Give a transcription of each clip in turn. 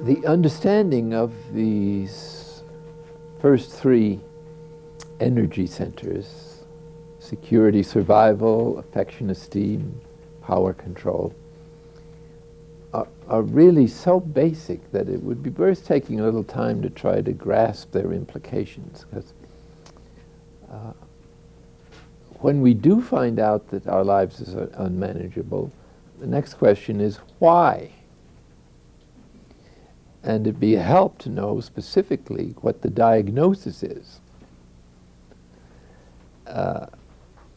The understanding of these first three energy centers, security, survival, affection, esteem, power, control, are really so basic that it would be worth taking a little time to try to grasp their implications. Because when we do find out that our lives is unmanageable, the next question is why? And it'd be a help to know specifically what the diagnosis is.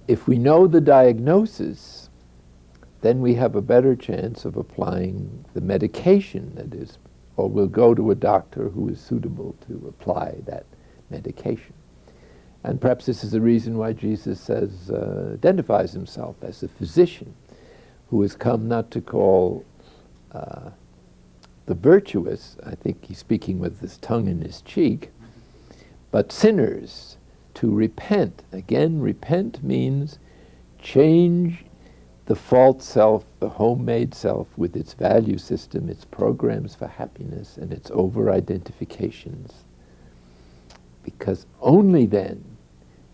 If we know the diagnosis, then we have a better chance of applying the medication that is, or we'll go to a doctor who is suitable to apply that medication. And perhaps this is the reason why Jesus says, identifies himself as a physician who has come not to call the virtuous, I think he's speaking with his tongue in his cheek, but sinners to repent. Again, repent means change the false self, the homemade self, with its value system, its programs for happiness, and its over-identifications. Because only then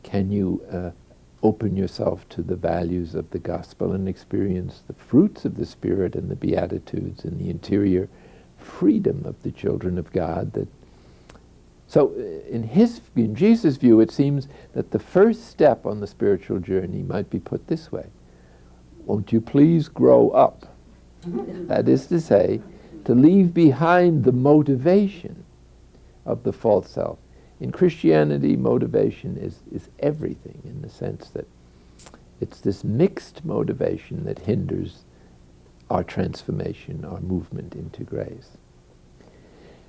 can you open yourself to the values of the gospel and experience the fruits of the Spirit and the Beatitudes and the interior freedom of the children of God. So in Jesus' view, it seems that the first step on the spiritual journey might be put this way. Won't you please grow up? That is to say, to leave behind the motivation of the false self. In Christianity, motivation is everything, in the sense that it's this mixed motivation that hinders our transformation, our movement into grace.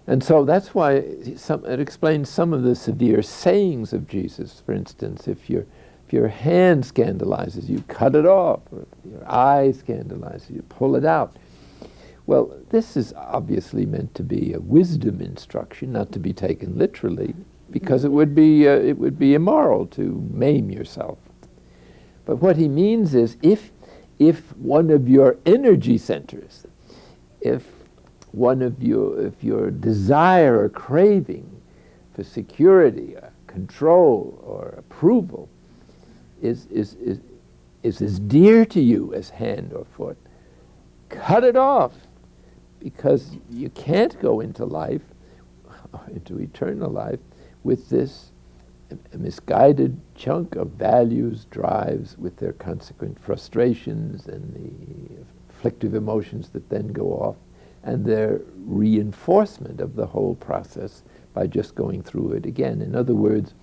And so that's why it explains some of the severe sayings of Jesus. For instance, if your hand scandalizes you, cut it off. Or if your eye scandalizes you, pull it out. Well, this is obviously meant to be a wisdom instruction, not to be taken literally, because it would be immoral to maim yourself. But what he means is, if one of your energy centers, if your desire or craving for security, or control, or approval is as dear to you as hand or foot, cut it off, because you can't go into life, into eternal life, with this misguided chunk of values, drives, with their consequent frustrations and the afflictive emotions that then go off, and their reinforcement of the whole process by just going through it again. In other words,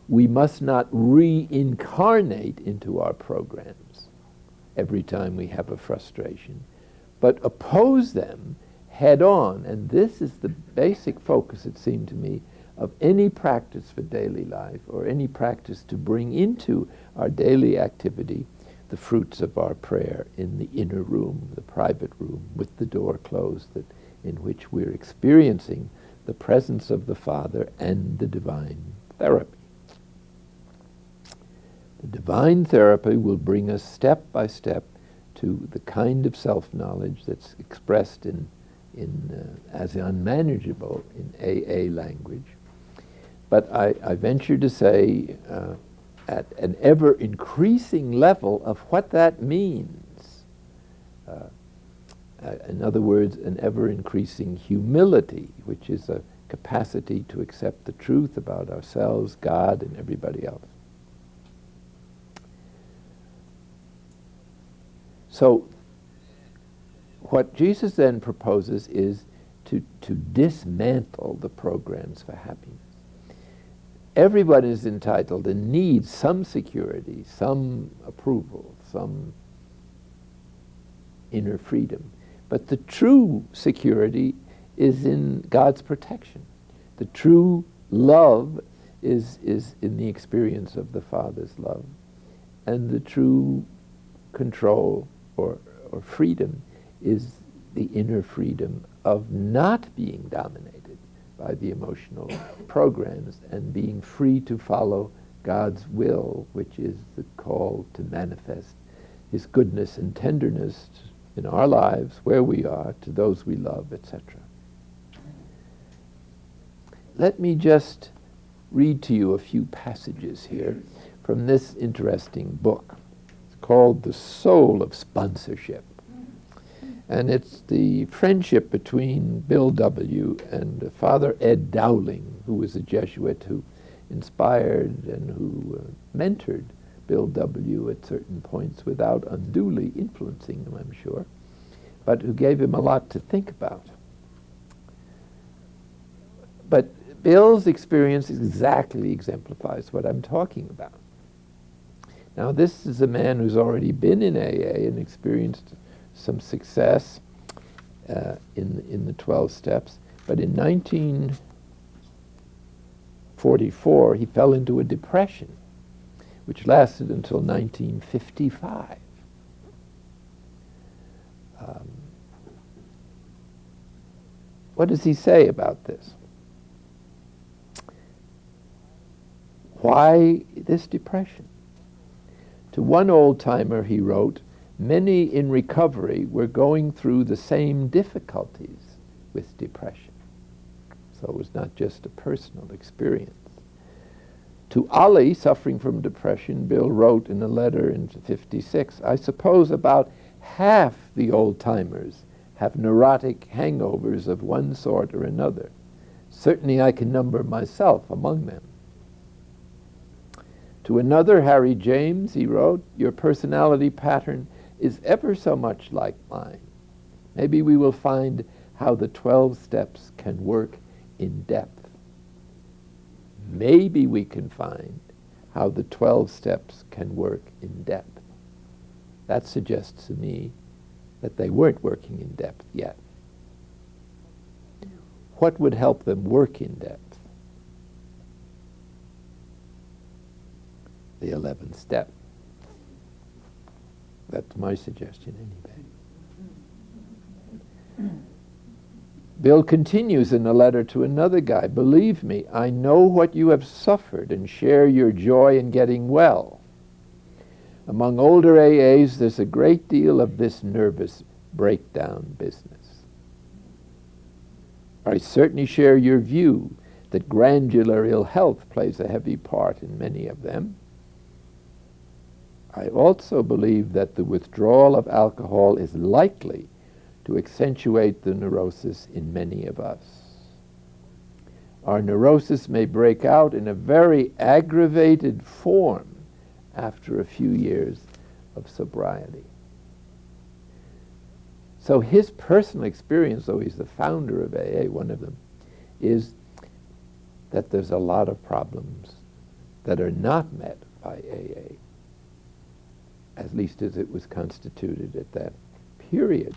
we must not reincarnate into our programs every time we have a frustration, but oppose them head on. And this is the basic focus, it seemed to me, of any practice for daily life, or any practice to bring into our daily activity the fruits of our prayer in the inner room, the private room, with the door closed, in which we're experiencing the presence of the Father and the divine therapy. The divine therapy will bring us step by step to the kind of self-knowledge that's expressed as unmanageable in AA language. But I venture to say, at an ever-increasing level of what that means. In other words, an ever-increasing humility, which is a capacity to accept the truth about ourselves, God, and everybody else. So what Jesus then proposes is to dismantle the programs for happiness. Everyone is entitled and needs some security, some approval, some inner freedom. But the true security is in God's protection. The true love is in the experience of the Father's love. And the true control or freedom is the inner freedom of not being dominated by the emotional programs, and being free to follow God's will, which is the call to manifest his goodness and tenderness in our lives, where we are, to those we love, etc. let me just read to you a few passages here from this interesting book. It's called The Soul of Sponsorship. And it's the friendship between Bill W. and Father Ed Dowling, who was a Jesuit who inspired and who mentored Bill W. at certain points without unduly influencing him, I'm sure, but who gave him a lot to think about. But Bill's experience exactly exemplifies what I'm talking about. Now, this is a man who's already been in AA and experienced some success in the 12 steps, but in 1944 he fell into a depression, which lasted until 1955. What does he say about this? Why this depression? To one old-timer he wrote, "Many in recovery were going through the same difficulties with depression." So it was not just a personal experience. To Ali, suffering from depression, Bill wrote in a letter in 56, "I suppose about half the old-timers have neurotic hangovers of one sort or another. Certainly I can number myself among them." To another, Harry James, he wrote, "Your personality pattern is ever so much like mine. Maybe we will find how the 12 steps can work in depth." Maybe we can find how the 12 steps can work in depth. That suggests to me that they weren't working in depth yet. What would help them work in depth? The 11th step. That's my suggestion anyway. Bill continues in a letter to another guy, "Believe me, I know what you have suffered and share your joy in getting well. Among older AAs, there's a great deal of this nervous breakdown business. I certainly share your view that glandular ill health plays a heavy part in many of them. I also believe that the withdrawal of alcohol is likely to accentuate the neurosis in many of us. Our neurosis may break out in a very aggravated form after a few years of sobriety." So his personal experience, though he's the founder of AA, one of them, is that there's a lot of problems that are not met by AA, at least as it was constituted at that period.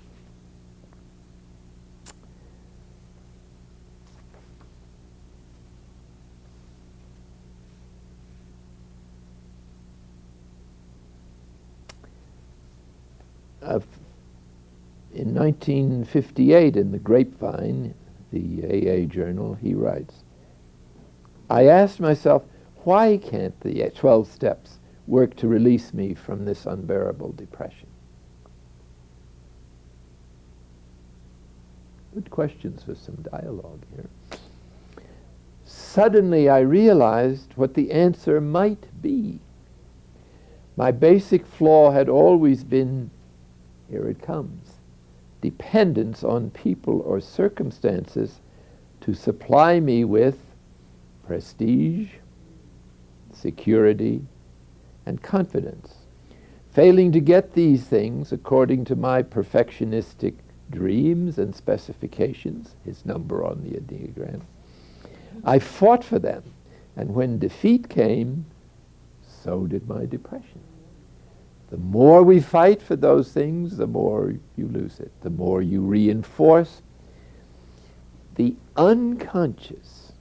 In 1958, in the Grapevine, the AA journal, he writes, "I asked myself, why can't the 12 steps work to release me from this unbearable depression?" Good questions for some dialogue here. "Suddenly I realized what the answer might be. My basic flaw had always been," here it comes, "dependence on people or circumstances to supply me with prestige, security, and confidence. Failing to get these things according to my perfectionistic dreams and specifications," his number on the Enneagram, "I fought for them, and when defeat came, so did my depression." The more we fight for those things, the more you lose it. The more you reinforce the unconscious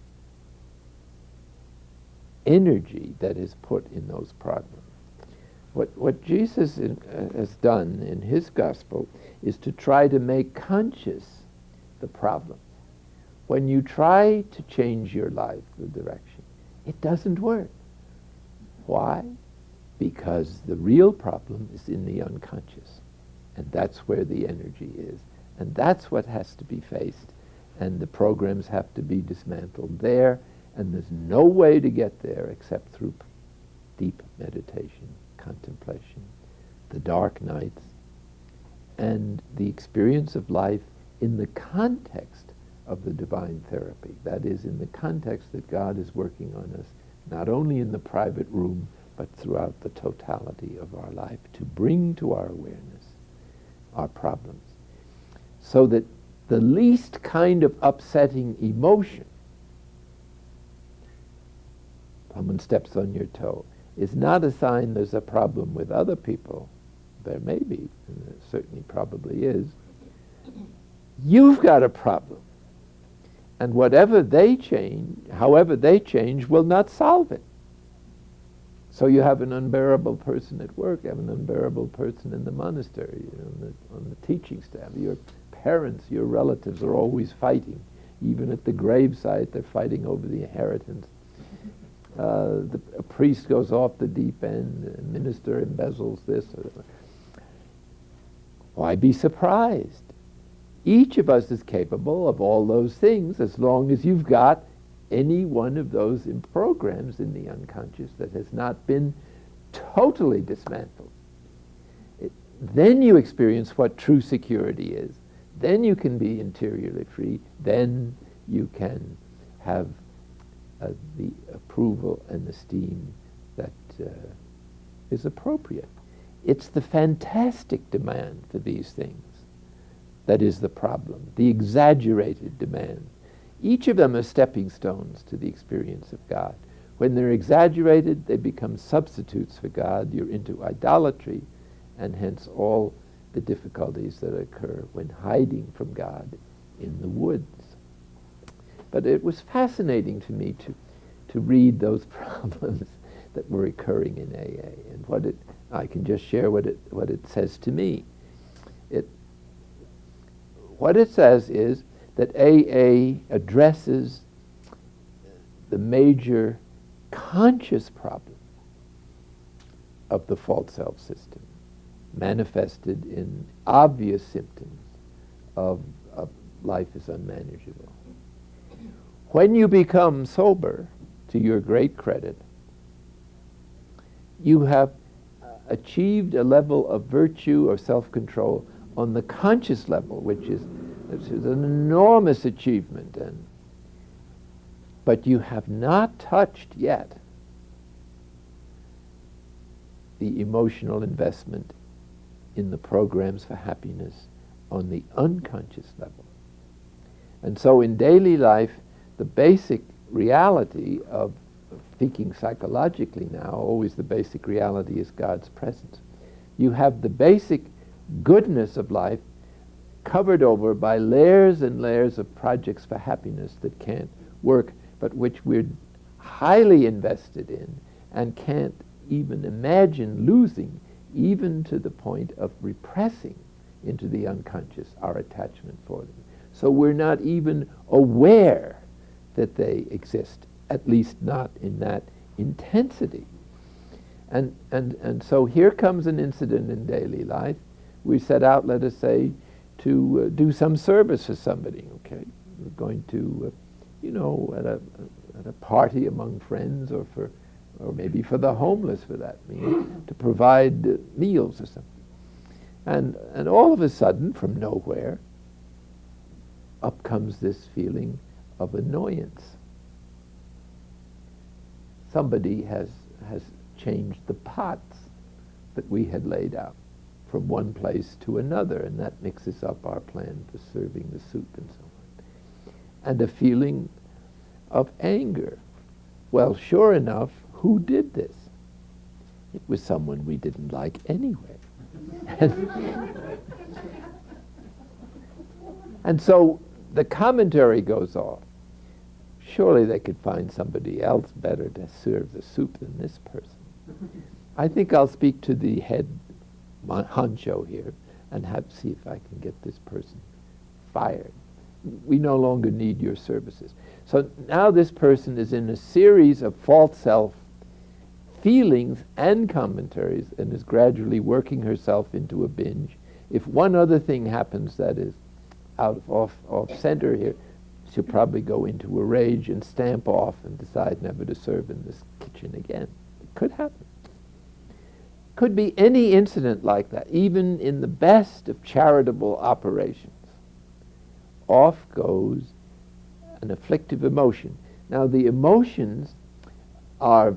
energy that is put in those problems. What Jesus has done in his gospel is to try to make conscious the problem. When you try to change your life, the direction, it doesn't work. Why? Because the real problem is in the unconscious. And that's where the energy is. And that's what has to be faced and the programs have to be dismantled there, and there's no way to get there except through deep meditation, contemplation, the dark nights, and the experience of life in the context of the divine therapy. That is, in the context that God is working on us, not only in the private room, but throughout the totality of our life, to bring to our awareness our problems, so that the least kind of upsetting emotion, someone steps on your toe, is not a sign there's a problem with other people. There may be, and there certainly probably is. You've got a problem. And whatever they change, however they change, will not solve it. So you have an unbearable person at work, you have an unbearable person in the monastery, on the teaching staff. Your parents, your relatives are always fighting. Even at the gravesite, they're fighting over the inheritance. A priest goes off the deep end, a minister embezzles this. Why be surprised? Each of us is capable of all those things as long as you've got any one of those programs in the unconscious that has not been totally dismantled. Then you experience what true security is. Then you can be interiorly free. Then you can have the approval and esteem that is appropriate. It's the fantastic demand for these things that is the problem, the exaggerated demand. Each of them are stepping stones to the experience of God. When they're exaggerated, they become substitutes for God. You're into idolatry, and hence all the difficulties that occur when hiding from God in the woods. But it was fascinating to me to read those problems that were occurring in AA, and I can just share what it says to me. What it says is that AA addresses the major conscious problem of the false self system, manifested in obvious symptoms of life is unmanageable. When you become sober, to your great credit, you have achieved a level of virtue or self-control on the conscious level, which is an enormous achievement, but you have not touched yet the emotional investment in the programs for happiness on the unconscious level. And so in daily life, the basic reality of thinking psychologically now, always the basic reality is God's presence. You have the basic goodness of life covered over by layers and layers of projects for happiness that can't work, but which we're highly invested in and can't even imagine losing, even to the point of repressing into the unconscious our attachment for them. So we're not even aware that they exist, at least not in that intensity. And so here comes an incident in daily life. We set out, let us say, to do some service for somebody, okay? We're going to, at a party among friends, or maybe for the homeless for that meal, to provide meals or something. And all of a sudden, from nowhere, up comes this feeling of annoyance. Somebody has changed the pots that we had laid out from one place to another, and that mixes up our plan for serving the soup and so on. And a feeling of anger. Well, sure enough, who did this? It was someone we didn't like anyway. And so the commentary goes off. Surely they could find somebody else better to serve the soup than this person. I think I'll speak to the head honcho here and see if I can get this person fired. We no longer need your services. So now this person is in a series of false self feelings and commentaries and is gradually working herself into a binge. If one other thing happens that is off center here, she'll probably go into a rage and stamp off and decide never to serve in this kitchen again. It could happen. Could be any incident like that, even in the best of charitable operations. Off goes an afflictive emotion. Now, the emotions are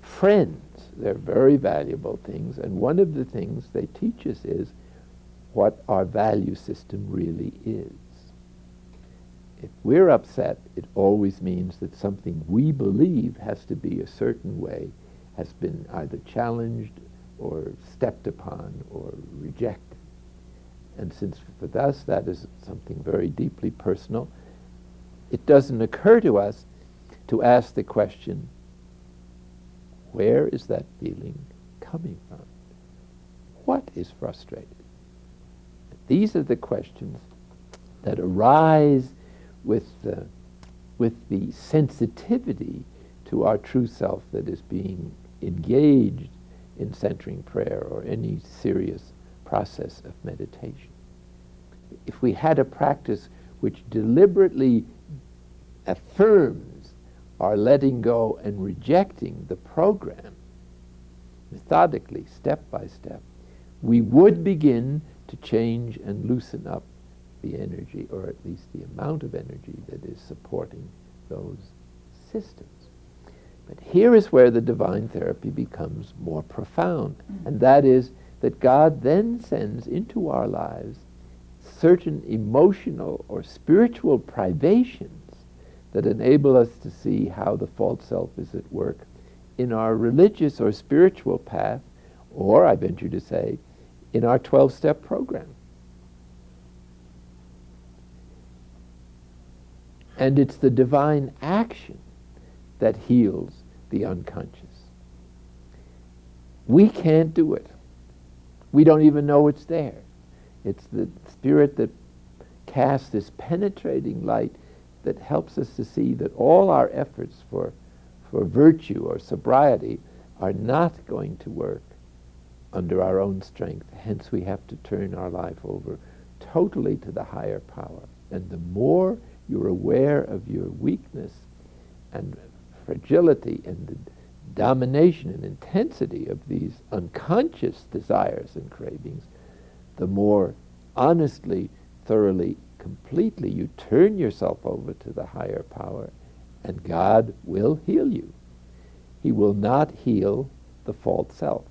friends. They're very valuable things, and one of the things they teach us is what our value system really is. If we're upset, it always means that something we believe has to be a certain way has been either challenged or stepped upon or rejected. And since for us that is something very deeply personal, it doesn't occur to us to ask the question, where is that feeling coming from? What is frustrated? These are the questions that arise with the sensitivity to our true self that is being engaged in centering prayer or any serious process of meditation. If we had a practice which deliberately affirms our letting go and rejecting the program, methodically, step by step, we would begin to change and loosen up the energy, or at least the amount of energy that is supporting those systems. But here is where the divine therapy becomes more profound, and that is that God then sends into our lives certain emotional or spiritual privations that enable us to see how the false self is at work in our religious or spiritual path, or, I venture to say, in our 12-step program. And it's the divine action that heals the unconscious. We can't do it. We don't even know it's there. It's the Spirit that casts this penetrating light that helps us to see that all our efforts for virtue or sobriety are not going to work under our own strength. Hence, we have to turn our life over totally to the higher power. And the more you're aware of your weakness and fragility and the domination and intensity of these unconscious desires and cravings, the more honestly, thoroughly, completely you turn yourself over to the higher power, and God will heal you. He will not heal the false self,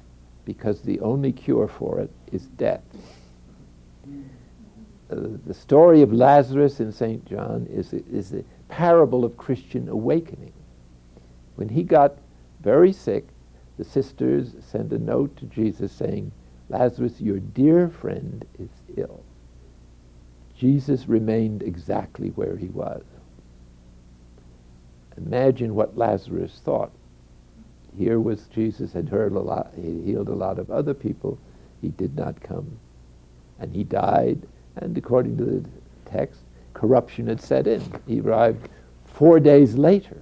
because the only cure for it is death. The story of Lazarus in St. John is a parable of Christian awakening. When he got very sick, the sisters sent a note to Jesus saying, "Lazarus, your dear friend is ill." Jesus remained exactly where he was. Imagine what Lazarus thought. Here was Jesus, had heard a lot, he healed a lot of other people. He did not come. And he died, and according to the text, corruption had set in. He arrived 4 days later.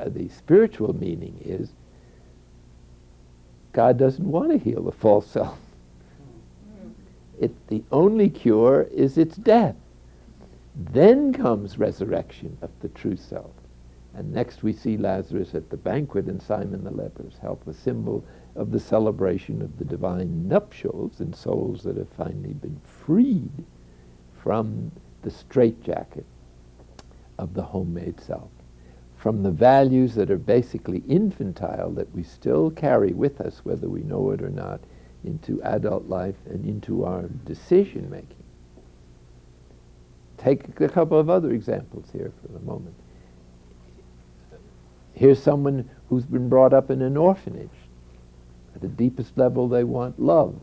The spiritual meaning is God doesn't want to heal the false self. The only cure is its death. Then comes resurrection of the true self. And next we see Lazarus at the banquet in Simon the leper's help, a symbol of the celebration of the divine nuptials in souls that have finally been freed from the straitjacket of the homemade self, from the values that are basically infantile that we still carry with us, whether we know it or not, into adult life and into our decision making. Take a couple of other examples here for the moment. Here's someone who's been brought up in an orphanage. At the deepest level, they want love.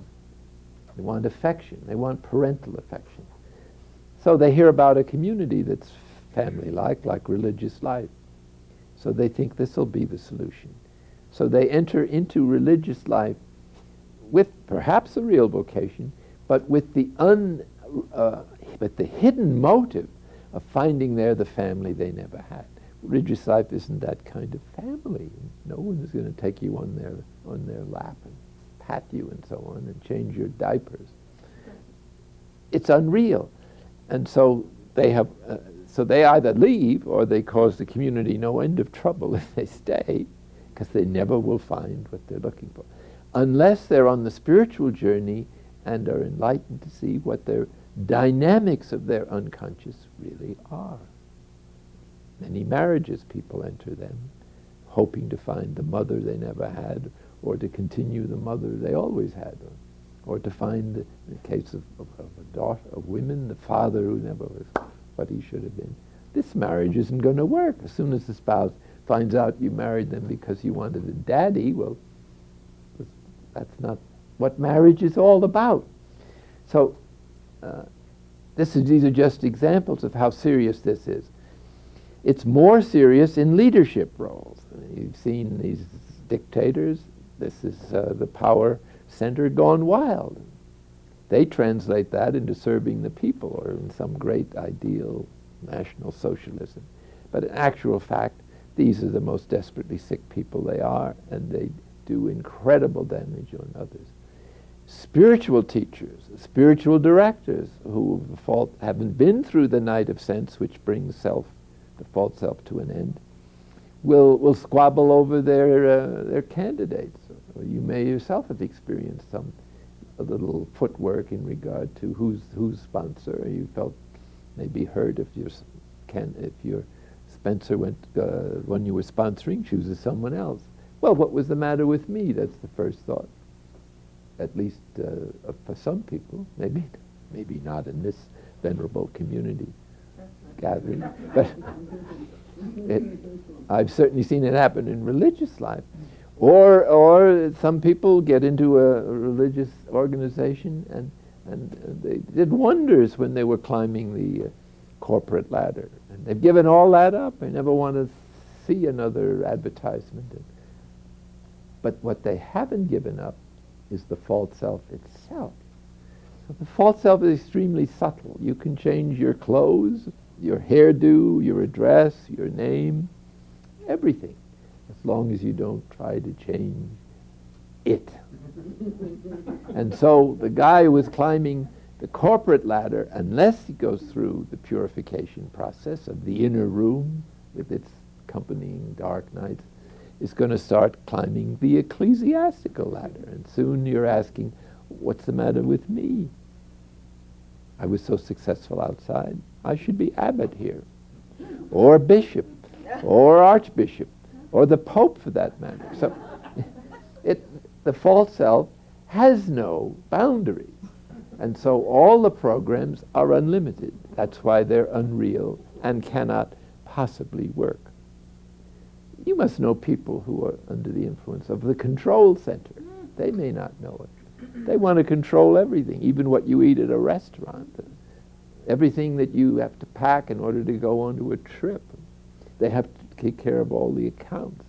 They want affection. They want parental affection. So they hear about a community that's family-like religious life. So they think this will be the solution. So they enter into religious life with perhaps a real vocation, but with the hidden motive of finding there the family they never had. Religious life isn't that kind of family. No one is going to take you on their lap and pat you and so on and change your diapers. it's unreal. And so they have, so they either leave or they cause the community no end of trouble if they stay, because they never will find what they're looking for. Unless they're on the spiritual journey and are enlightened to see what their dynamics of their unconscious really are. Many marriages, people enter them hoping to find the mother they never had, or to continue the mother they always had, or to find, in the case of a daughter, of women, the father who never was what he should have been. This marriage isn't going to work. As soon as the spouse finds out you married them because you wanted a daddy, well, that's not what marriage is all about. So these are just examples of how serious this is. It's more serious in leadership roles. You've seen these dictators. This is the power center gone wild. They translate that into serving the people or in some great ideal national socialism. But in actual fact, these are the most desperately sick people they are, and they do incredible damage on others. Spiritual teachers, spiritual directors who haven't been through the night of sense, which brings the false self to an end, will squabble over their candidates. You may yourself have experienced a little footwork in regard to who's sponsor. You felt maybe hurt if your Spencer when you were sponsoring chooses someone else. Well, what was the matter with me? That's the first thought. At least for some people, maybe not in this venerable community gathering, but I've certainly seen it happen in religious life. Or some people get into a religious organization and they did wonders when they were climbing the corporate ladder. And they've given all that up. They never want to see another advertisement. But what they haven't given up is the false self itself. So the false self is extremely subtle. You can change your clothes, your hairdo, your address, your name, everything, as long as you don't try to change it. And so the guy who is climbing the corporate ladder, unless he goes through the purification process of the inner room with its accompanying dark nights, is going to start climbing the ecclesiastical ladder. And soon you're asking, what's the matter with me? I was so successful outside. I should be abbot here, or bishop, or archbishop, or the pope for that matter. So the false self has no boundaries. And so all the programs are unlimited. That's why they're unreal and cannot possibly work. You must know people who are under the influence of the control center. They may not know it. They want to control everything, even what you eat at a restaurant, everything that you have to pack in order to go onto a trip. They have to take care of all the accounts.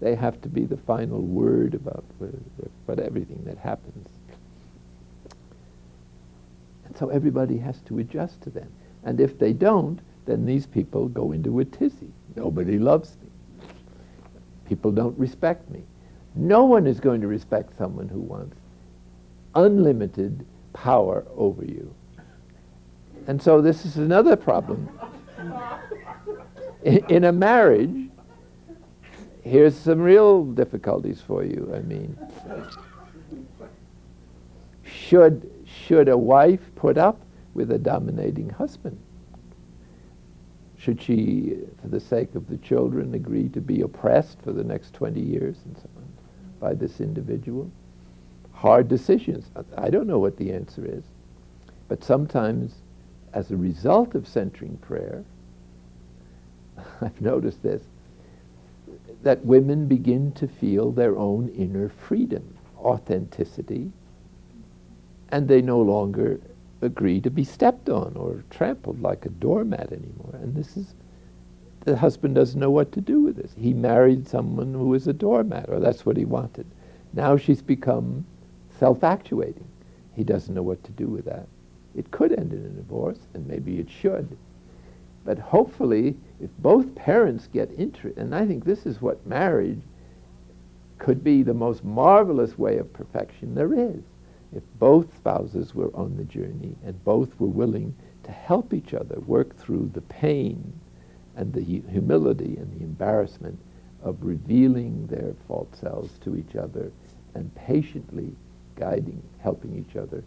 They have to be the final word about everything that happens. And so everybody has to adjust to them. And if they don't, then these people go into a tizzy. Nobody loves me. People don't respect me. No one is going to respect someone who wants unlimited power over you. And so this is another problem. In a marriage, here's some real difficulties for you. I mean, should a wife put up with a dominating husband? Should she, for the sake of the children, agree to be oppressed for the next 20 years and so on by this individual? Hard decisions. I don't know what the answer is. But sometimes, as a result of centering prayer, I've noticed this, that women begin to feel their own inner freedom, authenticity, and they no longer agree to be stepped on or trampled like a doormat anymore. And the husband doesn't know what to do with this. He married someone who was a doormat, or that's what he wanted. Now she's become self-actuating. He doesn't know what to do with that. It could end in a divorce, and maybe it should. But hopefully, if both parents get interested, and I think this is what marriage could be, the most marvelous way of perfection there is. if both spouses were on the journey and both were willing to help each other work through the pain and the humility and the embarrassment of revealing their false selves to each other and patiently guiding, helping each other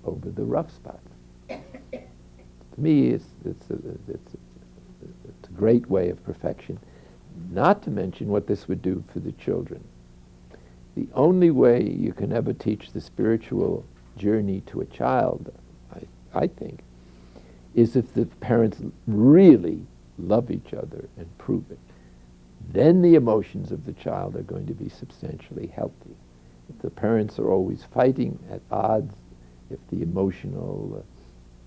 over the rough spots. To me, it's a great way of perfection, not to mention what this would do for the children. The only way you can ever teach the spiritual journey to a child, I think, is if the parents really love each other and prove it. Then the emotions of the child are going to be substantially healthy. If the parents are always fighting at odds, if the emotional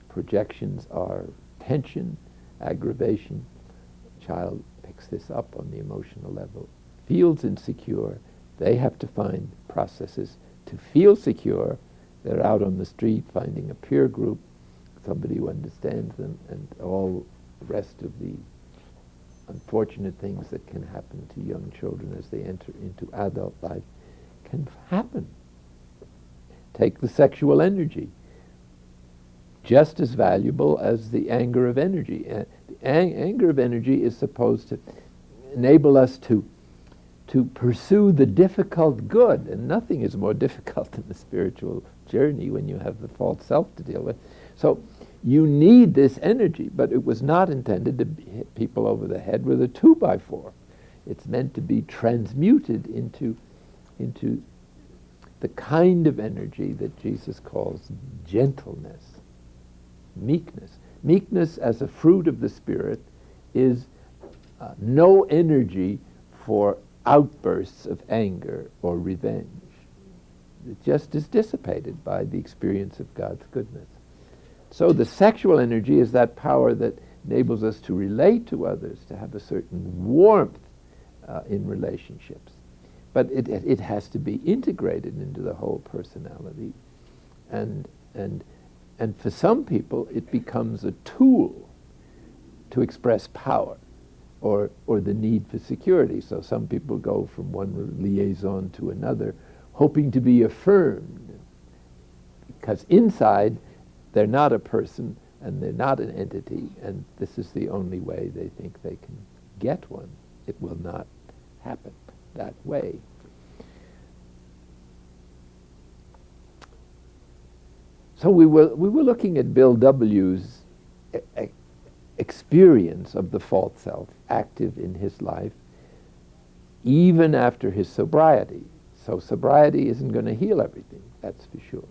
projections are tension, aggravation, the child picks this up on the emotional level, feels insecure. They have to find processes to feel secure. They're out on the street finding a peer group, somebody who understands them, and all the rest of the unfortunate things that can happen to young children as they enter into adult life can happen. Take the sexual energy, just as valuable as the anger of energy. The anger of energy is supposed to enable us to pursue the difficult good, and nothing is more difficult than the spiritual journey when you have the false self to deal with. So you need this energy, but it was not intended to hit people over the head with a 2x4. It's meant to be transmuted into the kind of energy that Jesus calls gentleness, meekness. Meekness as a fruit of the Spirit is no energy for outbursts of anger or revenge. It just is dissipated by the experience of God's goodness. So the sexual energy is that power that enables us to relate to others, to have a certain warmth in relationships. But it has to be integrated into the whole personality. And for some people, it becomes a tool to express power or the need for security. So some people go from one liaison to another, hoping to be affirmed, because inside they're not a person and they're not an entity, and this is the only way they think they can get one. It will not happen that way. So we were looking at Bill W.'s experience of the false self active in his life even after his sobriety. So sobriety isn't going to heal everything, that's for sure.